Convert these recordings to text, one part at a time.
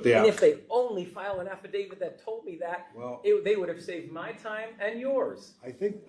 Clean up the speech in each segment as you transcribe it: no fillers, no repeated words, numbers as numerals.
But And if they only file an affidavit that told me that, well, they would have saved my time and yours. I think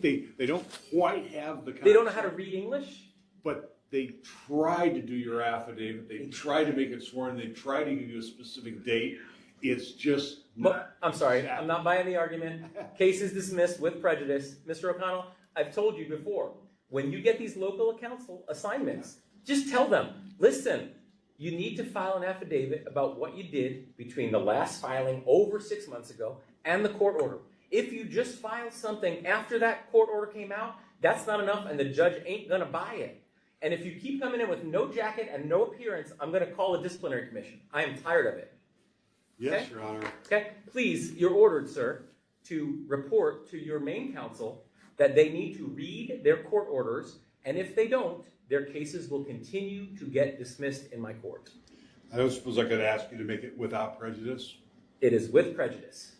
they don't quite have the concept. They don't know how to read English? But they try to do your affidavit. They try to make it sworn. They try to give you a specific date. It's just not. I'm sorry. I'm not buying the argument. Case is dismissed with prejudice. Mr. O'Connell, I've told you before, when you get these local counsel assignments, just tell them, listen, you need to file an affidavit about what you did between the last filing over 6 months ago and the court order. If you just filed something after that court order came out, that's not enough, and the judge ain't going to buy it. And if you keep coming in with no jacket and no appearance, I'm going to call a disciplinary commission. I am tired of it. Yes, okay? Your Honor. Okay, please, you're ordered, sir, to report to your main counsel that they need to read their court orders, and if they don't, their cases will continue to get dismissed in my court. I don't suppose I could ask you to make it without prejudice? It is with prejudice.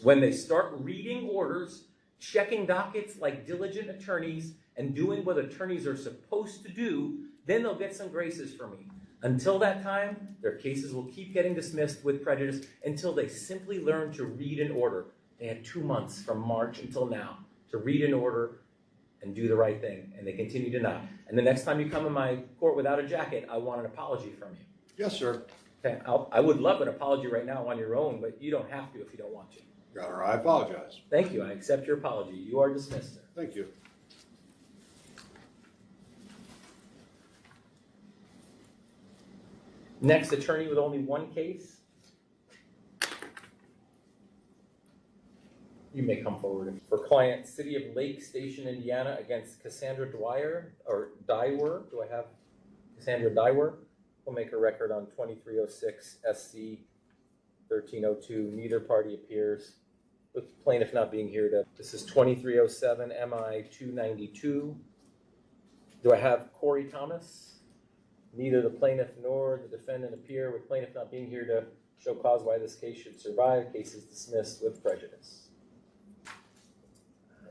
When they start reading orders, checking dockets like diligent attorneys, and doing what attorneys are supposed to do, then they'll get some graces from me. Until that time, their cases will keep getting dismissed with prejudice until they simply learn to read an order. They had 2 months from March until now to read an order and do the right thing, and they continue to not. And the next time you come in my court without a jacket, I want an apology from you. Yes, sir. Okay, I would love an apology right now on your own, but you don't have to if you don't want to. Your Honor, I apologize. Thank you. I accept your apology. You are dismissed, sir. Thank you. Next attorney with only one case. You may come forward. For client, City of Lake Station, Indiana, against Cassandra Dwyer, or Dyer. Do I have Cassandra Dyer? We'll make a record on 2306 SC 1302. Neither party appears. With plaintiff not being here to. This is 2307 MI 292. Do I have Corey Thomas? Neither the plaintiff nor the defendant appear, with plaintiff not being here to show cause why this case should survive. Case is dismissed with prejudice.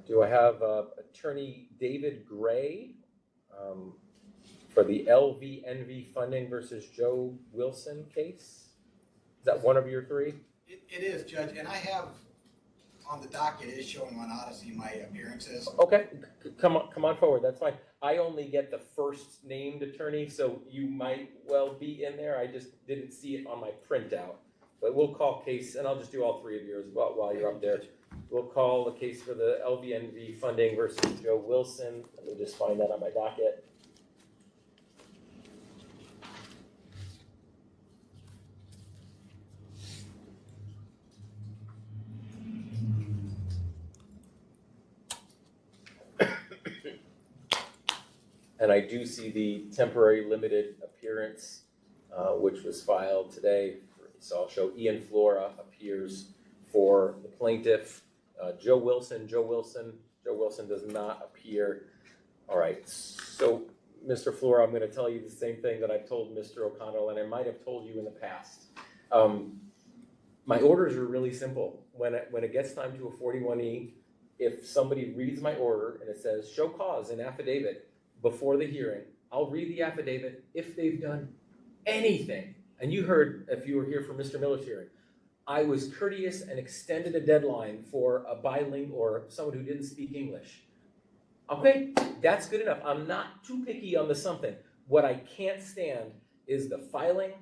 Do I have attorney David Gray for the LVNV funding versus Joe Wilson case? Is that one of your three? It is, Judge, and I have on the docket is showing on Odyssey my appearances. Okay, come on forward. That's fine. I only get the first named attorney, so you might well be in there. I just didn't see it on my printout. But we'll call case, and I'll just do all three of yours while you're up there. We'll call the case for the LVNV funding versus Joe Wilson. Let me just find that on my docket. And I do see the temporary limited appearance, which was filed today. So I'll show Ian Flora appears for the plaintiff. Joe Wilson does not appear. All right, so Mr. Flora, I'm going to tell you the same thing that I've told Mr. O'Connell, and I might have told you in the past. My orders are really simple. When it gets time to a 41E, if somebody reads my order and it says show cause in affidavit before the hearing, I'll read the affidavit if they've done anything. And you heard, if you were here for Mr. Miller's hearing, I was courteous and extended a deadline for a bilingual or someone who didn't speak English. Okay, that's good enough. I'm not too picky on the something. What I can't stand is the filing,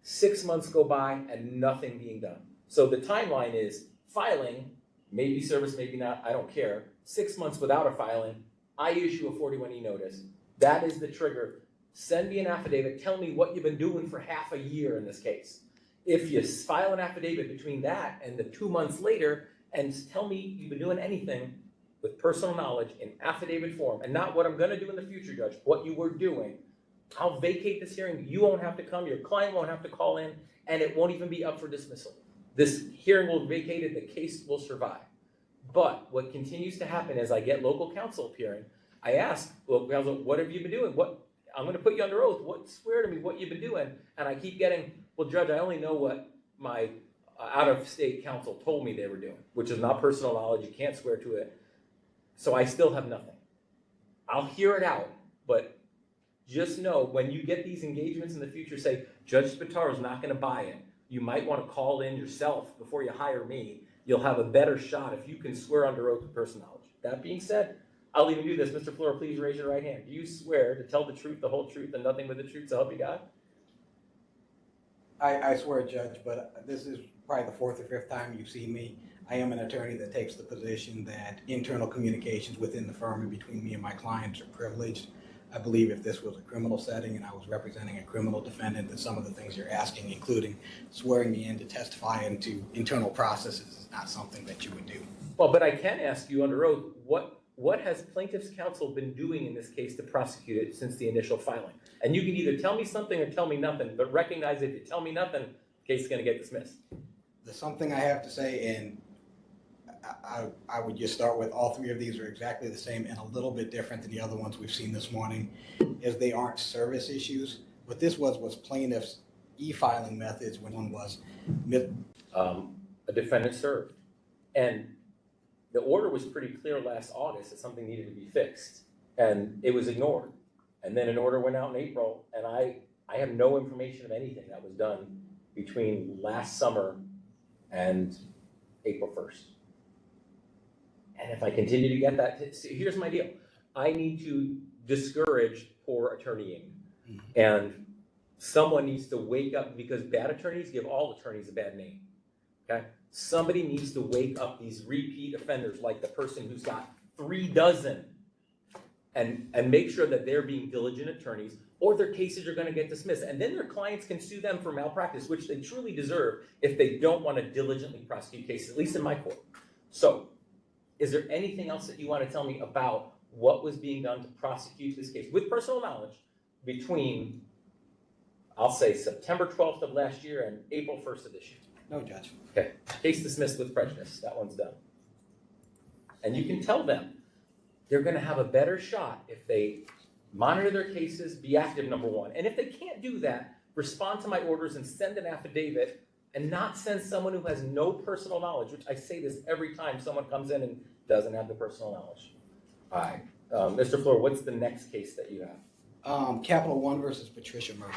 6 months go by and nothing being done. So the timeline is filing, maybe service, maybe not, I don't care. 6 months without a filing, I issue a 41E notice. That is the trigger. Send me an affidavit. Tell me what you've been doing for half a year in this case. If you file an affidavit between that and the 2 months later and tell me you've been doing anything with personal knowledge in affidavit form, and not what I'm going to do in the future, Judge, what you were doing, I'll vacate this hearing. You won't have to come. Your client won't have to call in, and it won't even be up for dismissal. This hearing will be vacated. The case will survive. But what continues to happen is I get local counsel appearing. I ask local counsel, what have you been doing? I'm going to put you under oath. Swear to me what you've been doing. And I keep getting, well, Judge, I only know what my out-of-state counsel told me they were doing, which is not personal knowledge. You can't swear to it. So I still have nothing. I'll hear it out, but just know when you get these engagements in the future, say, Judge Spataro is not going to buy it. You might want to call in yourself before you hire me. You'll have a better shot if you can swear under oath with personal knowledge. That being said, I'll even do this. Mr. Fleur, please raise your right hand. Do you swear to tell the truth, the whole truth, and nothing but the truth, so help you God? I swear, Judge, but this is probably the fourth or fifth time you've seen me. I am an attorney that takes the position that internal communications within the firm and between me and my clients are privileged. I believe if this was a criminal setting and I was representing a criminal defendant, that some of the things you're asking, including swearing me in to testify into internal processes, is not something that you would do. Well, but I can ask you under oath, what has plaintiff's counsel been doing in this case to prosecute it since the initial filing? And you can either tell me something or tell me nothing, but recognize if you tell me nothing, the case is going to get dismissed. There's something I have to say, and I would just start with all three of these are exactly the same and a little bit different than the other ones we've seen this morning, is they aren't service issues. What this was plaintiff's e-filing methods when one was a defendant served. And the order was pretty clear last August that something needed to be fixed, and it was ignored. And then an order went out in April, and I have no information of anything that was done between last summer and April 1st. And if I continue to get that, here's my deal. I need to discourage poor attorneying. And someone needs to wake up, because bad attorneys give all attorneys a bad name. Okay? Somebody needs to wake up these repeat offenders, like the person who's got 3 dozen, and make sure that they're being diligent attorneys, or their cases are going to get dismissed. And then their clients can sue them for malpractice, which they truly deserve if they don't want to diligently prosecute cases, at least in my court. So, is there anything else that you want to tell me about what was being done to prosecute this case with personal knowledge between, I'll say, September 12th of last year and April 1st of this year? No, Judge. Okay, case dismissed with prejudice. That one's done. And you can tell them they're going to have a better shot if they monitor their cases, be active, number one. And if they can't do that, respond to my orders and send an affidavit, and not send someone who has no personal knowledge, which I say this every time someone comes in and doesn't have the personal knowledge. All right. Mr. Fleur, what's the next case that you have? Capital One versus Patricia Murphy.